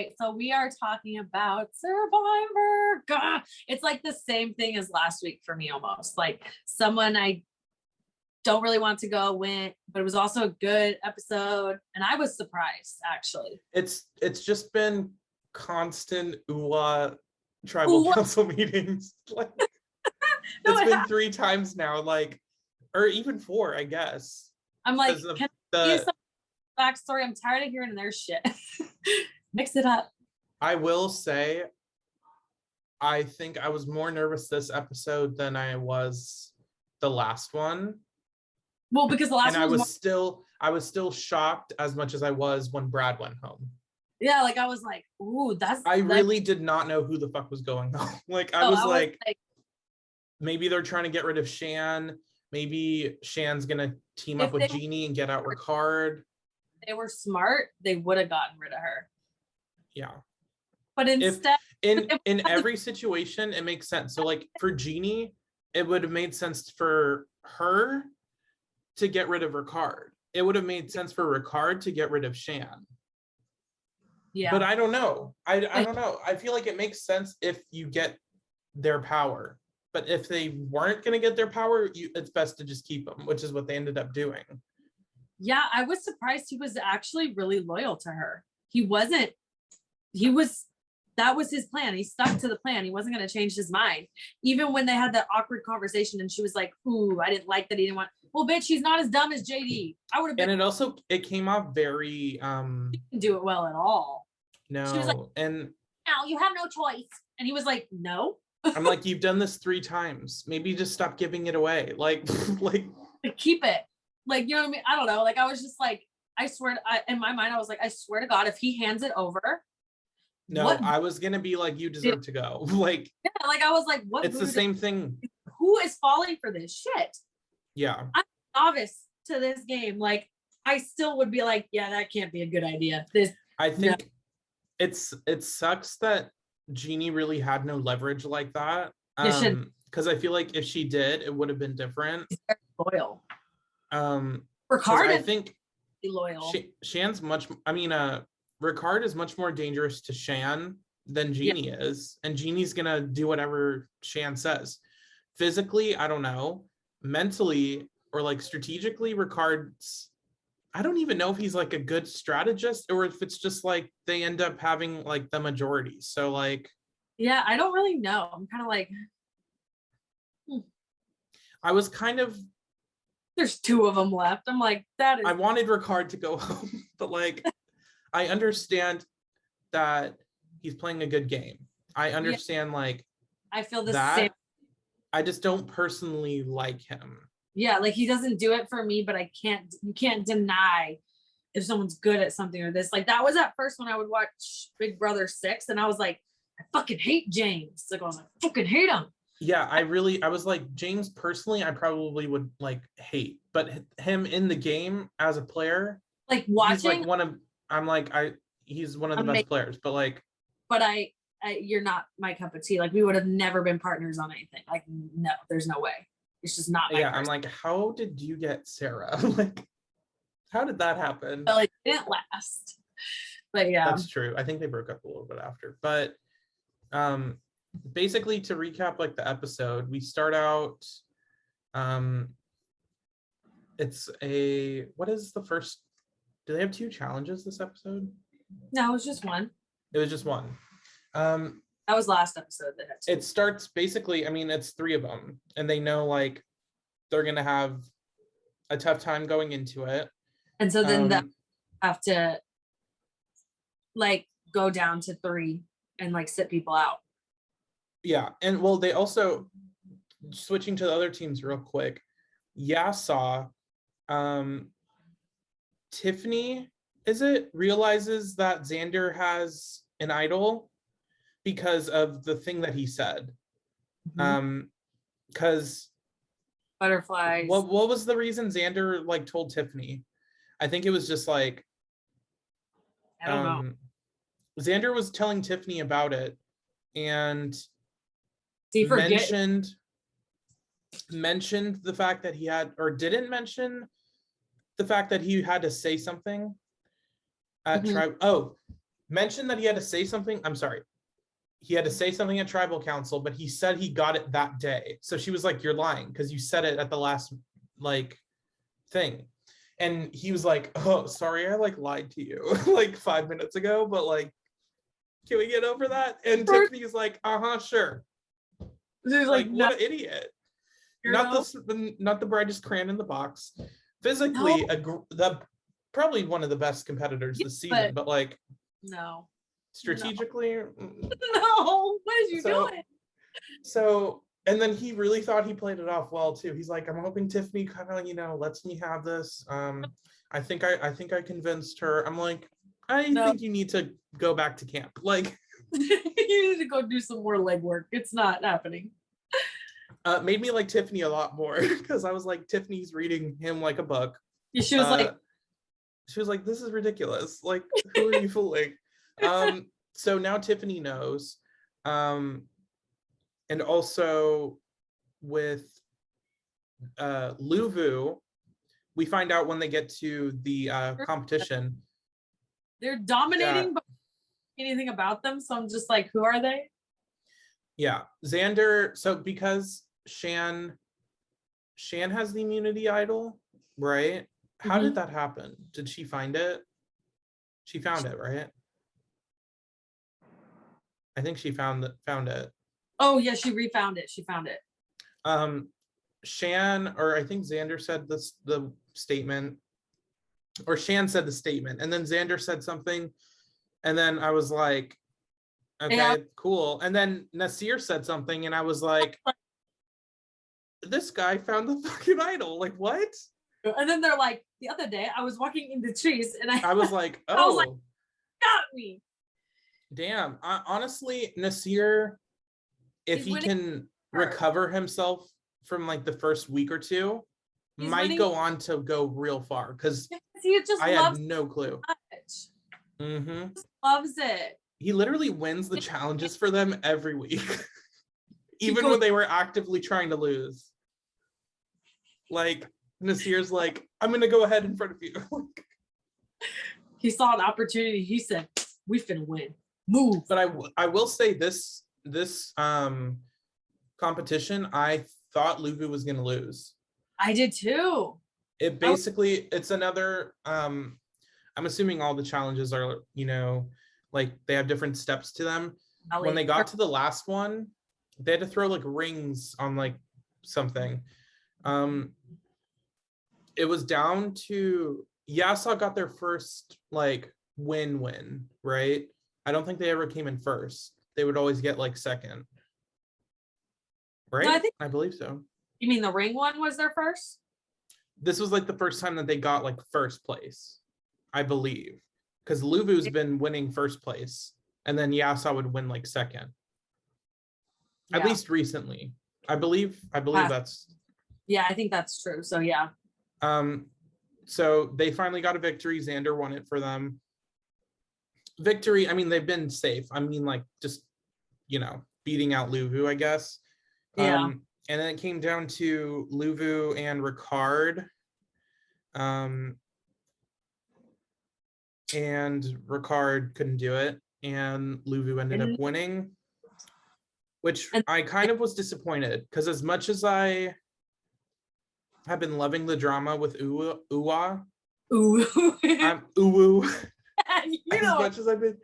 right, so we are talking about Survivor. God, it's like the same thing as last week for me almost. Like someone I don't really want to go went, but it was also a good episode, and I was surprised actually. It's just been constant tribal council meetings. Like it's been 3 times now, like, or even 4, I guess. I'm like, can I use some backstory? I'm tired of hearing their shit. Mix it up. I will say, I think I was more nervous this episode than I was the last one. Well, because the last one was I was still shocked as much as I was when Brad went home. Yeah, like I was like, ooh, I really did not know who the fuck was going on. Like I was like, maybe they're trying to get rid of Shan. Maybe Shan's gonna team up with Genie and get out Ricard. They were smart, they would have gotten rid of her. Yeah. But instead, in every situation, it makes sense. So like for Genie, it would have made sense for her to get rid of Ricard. It would have made sense for Ricard to get rid of Shan. Yeah. But I don't know. I don't know. I feel like it makes sense if you get their power. But if they weren't going to get their power, it's best to just keep them, which is what they ended up doing. Yeah, I was surprised he was actually really loyal to her. That was his plan. He stuck to the plan. He wasn't going to change his mind. Even when they had that awkward conversation and she was like, ooh, I didn't like that he didn't want, well, bitch, he's not as dumb as JD. I would have been. And it came off very, She didn't do it well at all. No. She was like, and now you have no choice. And he was like, no. I'm like, you've done this 3 times. Maybe just stop giving it away. Like keep it. Like, you know what I mean? I don't know. Like, I was just like, I swear, in my mind, I was like, I swear to God, if he hands it over. No, I was going to be like, you deserve to go. Like, yeah, like I was like, what? It's the same thing. Who is falling for this shit? Yeah. I'm novice to this game. Like, I still would be like, yeah, that can't be a good idea. I think it sucks that Genie really had no leverage like that. Because I feel like if she did, it would have been different. She's very loyal. Ricard, I think loyal. Shan's Ricard is much more dangerous to Shan than Genie is, and Genie's gonna do whatever Shan says. Physically, I don't know. Mentally or like strategically, Ricard's, I don't even know if he's like a good strategist or if it's just like they end up having like the majority. So like, yeah, I don't really know. I'm kind of like, I was kind of, there's 2 of them left. I'm like, that is. I wanted Ricard to go home, but like, I understand that he's playing a good game. I understand like. I feel the same. I just don't personally like him. Yeah, like he doesn't do it for me, but you can't deny if someone's good at something or this. Like that was at first when I would watch Big Brother 6 and I was like, I fucking hate James. Like I was like, fucking hate him. Yeah, I was like, James personally, I probably would like hate, but him in the game as a player, like watching, he's like he's one of the best players, but like, but you're not my cup of tea. Like we would have never been partners on anything. Like no, there's no way. It's just not. Yeah, I'm like, how did you get Sarah? Like, how did that happen? Well, it didn't last. But yeah, that's true. I think they broke up a little bit after. But basically, to recap, like the episode, we start out. It's what is the first? Do they have 2 challenges this episode? No, it was just one. It was just one. That was last episode that had 2. It starts basically, I mean, it's 3 of them, and they know like they're gonna have a tough time going into it. And so then they have to like go down to 3 and like sit people out. Yeah, and well, they also, switching to the other teams real quick, Yasa, Tiffany, realizes that Xander has an idol because of the thing that he said. Because butterflies. What was the reason Xander like told Tiffany? I think it was just like, I don't know. Xander was telling Tiffany about it and mentioned the fact that he had, or didn't mention the fact that he had to say something at tribe. Oh, mentioned that he had to say something. I'm sorry. He had to say something at tribal council, but he said he got it that day. So she was like, you're lying because you said it at the last like thing. And he was like, oh, sorry, I like lied to you like 5 minutes ago, but like, can we get over that? And Tiffany's like, sure. She's Like, no, what an idiot. Not the brightest crayon in the box. Physically, probably one of the best competitors this season, but like, no. Strategically, no. What is you doing? So, and then he really thought he played it off well too. He's like, I'm hoping Tiffany kind of, lets me have this. I think I convinced her. I'm like, I think you need to go back to camp. Like, you need to go do some more legwork. It's not happening. Made me like Tiffany a lot more because I was like, Tiffany's reading him like a book. She was like, this is ridiculous. Like, who are you fooling? So now Tiffany knows. And also with Luvu, we find out when they get to the competition. They're dominating, but anything about them. So I'm just like, who are they? Yeah, Xander. So because Shan has the immunity idol, right? How did that happen? Did she find it? She found it, right? I think she found it. Oh yeah, she refound it. She found it. Shan, or I think Xander said the statement, or Shan said the statement, and then Xander said something, and then I was like, okay, cool. And then Nasir said something, and I was like, this guy found the fucking idol. Like, what? And then they're like, the other day I was walking in the trees, and I was like, oh, I was like, got me. Damn. Honestly, Nasir, if he can recover himself from like the first week or two, might go on to go real far, because I had no clue. Just loves it. He literally wins the challenges for them every week, even when they were actively trying to lose. Like, Nasir's like, I'm gonna go ahead in front of you. He saw an opportunity. He said, we finna win. Move. But I will say this competition, I thought Luvu was gonna lose. I did too. It basically, it's another, I'm assuming all the challenges are, like they have different steps to them. When they got to the last one, they had to throw like rings on like something. It was down to, Yasa got their first like win, right? I don't think they ever came in first. They would always get like second. Right? No, I believe so. You mean the ring one was their first? This was like the first time that they got like first place, I believe. Because Luvu's been winning first place, and then Yasa would win like second. Yeah. At least recently. I believe that's. Yeah, I think that's true. So yeah. So they finally got a victory. Xander won it for them. Victory, I mean, they've been safe. I mean, like, just, beating out Luvu, I guess. Yeah. And then it came down to Luvu and Ricard. And Ricard couldn't do it. And Luvu ended up winning. Which I kind of was disappointed, because as much as I have been loving the drama with Uwa. As much as I've been,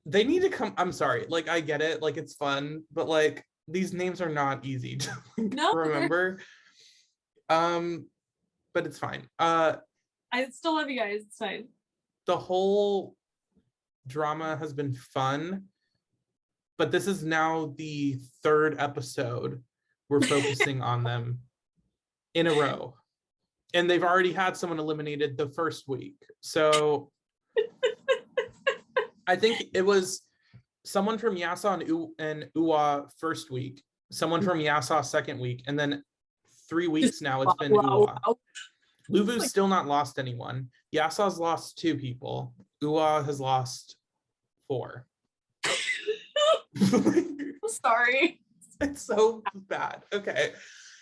they need to come. I'm sorry, like I get it, like it's fun, but like these names are not easy to remember. But it's fine. I still love you guys. It's fine. The whole drama has been fun, but this is now the third episode we're focusing on them in a row, and they've already had someone eliminated the first week. So I think it was someone from Yasa and Uwa first week, someone from Yasa second week, and then 3 weeks now it's been Uwa. Luvu's still not lost anyone. Yasa's lost 2 people. Uwa has lost 4. I'm sorry. It's so bad. Okay.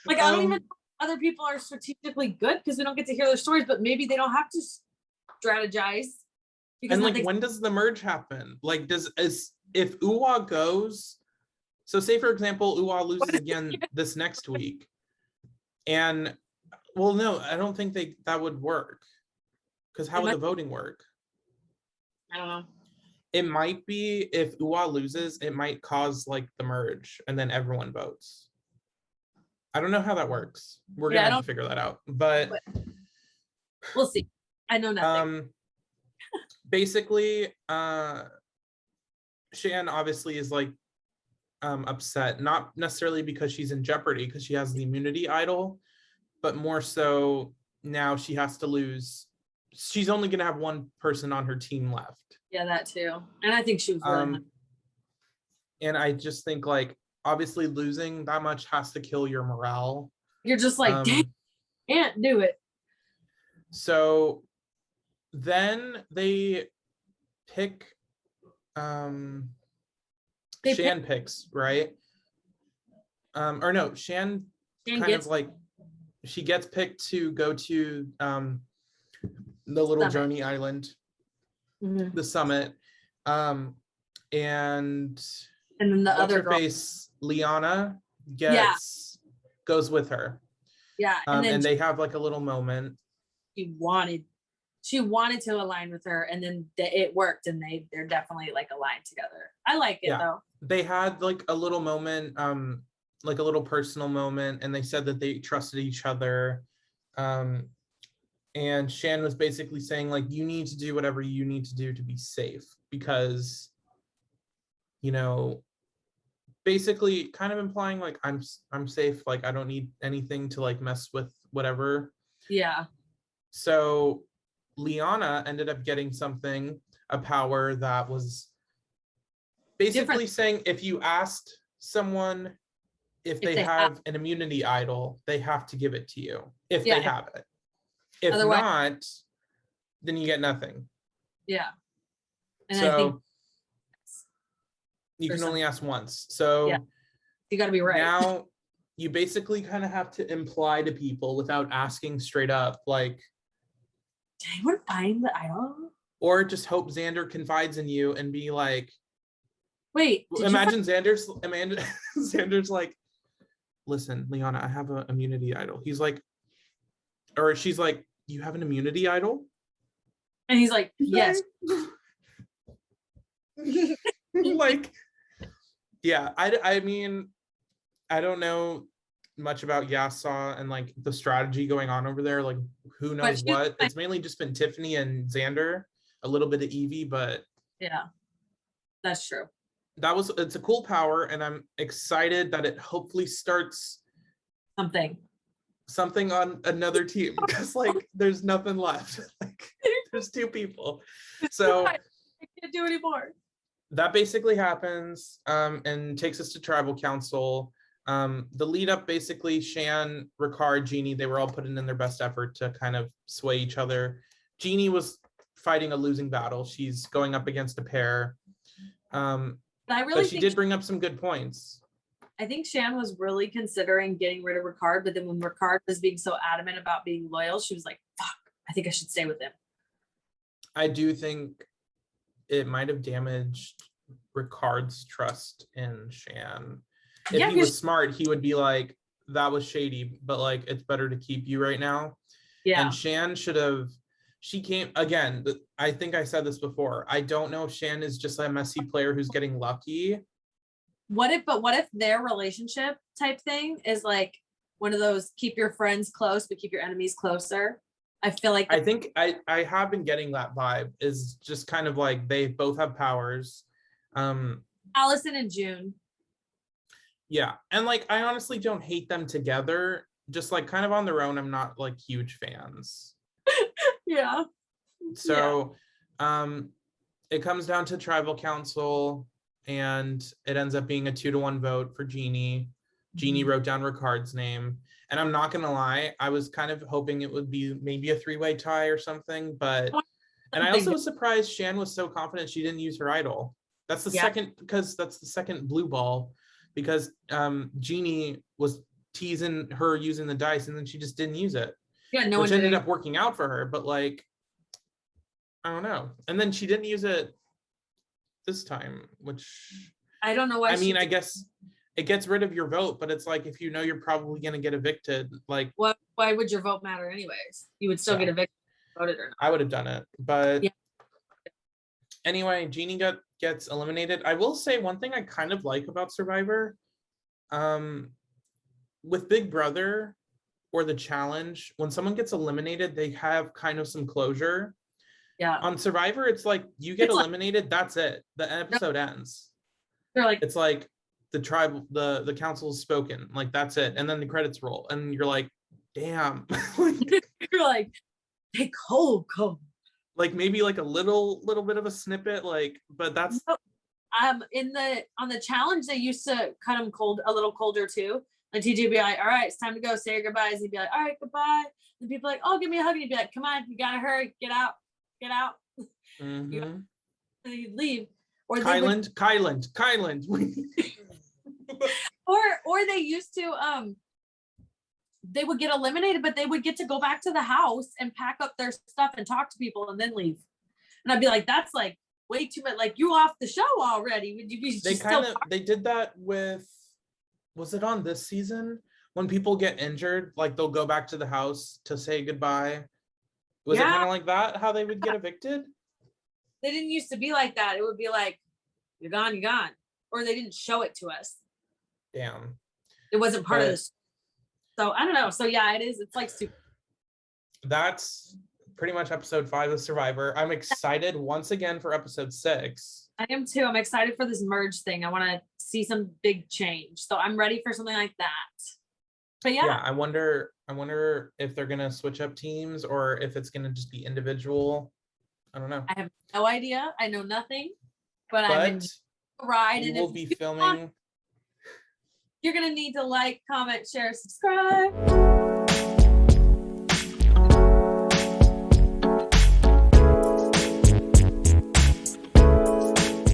Like, I don't even know other people are strategically good, because we don't get to hear their stories, but maybe they don't have to strategize. Because And like, nothing. when does the merge happen? Like, if Uwa goes, so say for example, Uwa loses again this next week, and well, no, I don't think that would work, because how would the voting work? I don't know. It might be if Uwa loses, it might cause like the merge, and then everyone votes. I don't know how that works. We're gonna have to figure that out, but we'll see. I know nothing. Basically, Shan obviously is like upset, not necessarily because she's in jeopardy, because she has the immunity idol, but more so now she has to lose. She's only gonna have one person on her team left. Yeah, that too. And I think she was really and I just think like obviously losing that much has to kill your morale. You're just like, dang, can't do it. So then they pick Shan picks, right? Or no, Shan kind of like, she gets picked to go to the little journey island, the summit, and then the other girl, face Liana, goes with her. Yeah, and they have like a little moment. She wanted to align with her, and then it worked, and they're definitely like aligned together. I like it though. They had like a little moment, like a little personal moment, and they said that they trusted each other. And Shan was basically saying like, you need to do whatever you need to do to be safe, because, you know, basically kind of implying like, I'm safe, like I don't need anything to like mess with whatever. Yeah. So Liana ended up getting a power that was basically saying if you asked someone if they have an immunity idol, they have to give it to you if they have it. If not, then you get nothing. Yeah. And so I think you can only ask once. So you got to be right. Now you basically kind of have to imply to people without asking straight up, like, did anyone find the idol? Or just hope Xander confides in you and be like, wait, imagine Xander's like, listen, Liana, I have an immunity idol. He's like, or she's like, you have an immunity idol? And he's like, yes. Like, yeah, I mean, I don't know much about Yasa and like the strategy going on over there. Like, who knows what? It's mainly just been Tiffany and Xander, a little bit of Evie, but yeah, that's true. It's a cool power, and I'm excited that it hopefully starts something on another team, because like there's nothing left. Like there's two people, so I can't do anymore. That basically happens, and takes us to tribal council. The lead up, basically Shan, Ricard, Genie, they were all putting in their best effort to kind of sway each other. Genie was fighting a losing battle. She's going up against a pair, but she did bring up some good points. I think Shan was really considering getting rid of Ricard, but then when Ricard was being so adamant about being loyal, she was like, fuck, I think I should stay with him. I do think it might have damaged Ricard's trust in Shan. If he was smart, he would be like, that was shady, but like, it's better to keep you right now. Yeah. And Shan she came, again, I think I said this before, I don't know if Shan is just a messy player who's getting lucky. What if their relationship type thing is like one of those keep your friends close, but keep your enemies closer? I feel like I think I have been getting that vibe, is just kind of like they both have powers. Allison and June. Yeah. And like, I honestly don't hate them together. Just like kind of on their own, I'm not like huge fans. Yeah. So it comes down to tribal council, and it ends up being a 2-1 vote for Genie. Genie wrote down Ricard's name. And I'm not gonna lie, I was kind of hoping it would be maybe a 3-way tie or something, but and I also was surprised Shan was so confident she didn't use her idol. That's the second blue ball, because Genie was teasing her using the dice, and then she just didn't use it. Yeah, which ended up working out for her. But like, I don't know. And then she didn't use it this time, which I don't know why. I mean, I guess it gets rid of your vote, but it's like if you know you're probably gonna get evicted, like why would your vote matter anyways? You would still get evicted if you voted or not. I would have done it. But Yeah. Anyway, Genie gets eliminated. I will say one thing I kind of like about Survivor. With Big Brother or the challenge, when someone gets eliminated, they have kind of some closure. Yeah. On Survivor, it's like you get eliminated, that's it. The episode ends. They're like, it's like the tribe, the council's spoken, like that's it. And then the credits roll, and you're like, damn. you're like, hey, cold. Like maybe like a little bit of a snippet, like, but that's on the challenge they used to cut him cold, a little colder too. And TJ would be like, all right, it's time to go, say your goodbyes. He'd be like, all right, goodbye. And people like, oh, give me a hug. And he'd be like, come on, you gotta hurry, get out. mm-hmm. And he'd leave. Or Kyland. or they used to they would get eliminated, but they would get to go back to the house and pack up their stuff and talk to people and then leave. And I'd be like, that's like way too much. Like, you off the show already. Would you be they did that with, was it on this season? When people get injured, like they'll go back to the house to say goodbye. Was it kind of like that, how they would get evicted? They didn't used to be like that. It would be like, you're gone. Or they didn't show it to us. Damn. It wasn't part of this. So I don't know. So yeah, it is. It's like super. That's pretty much episode 5 of Survivor. I'm excited once again for episode 6. I am too. I'm excited for this merge thing. I want to see some big change. So I'm ready for something like that. But yeah. I wonder if they're gonna switch up teams or if it's gonna just be individual. I don't know. I have no idea. I know nothing. But I'm in the ride. We and will be filming. You're gonna need to like, comment, share, subscribe.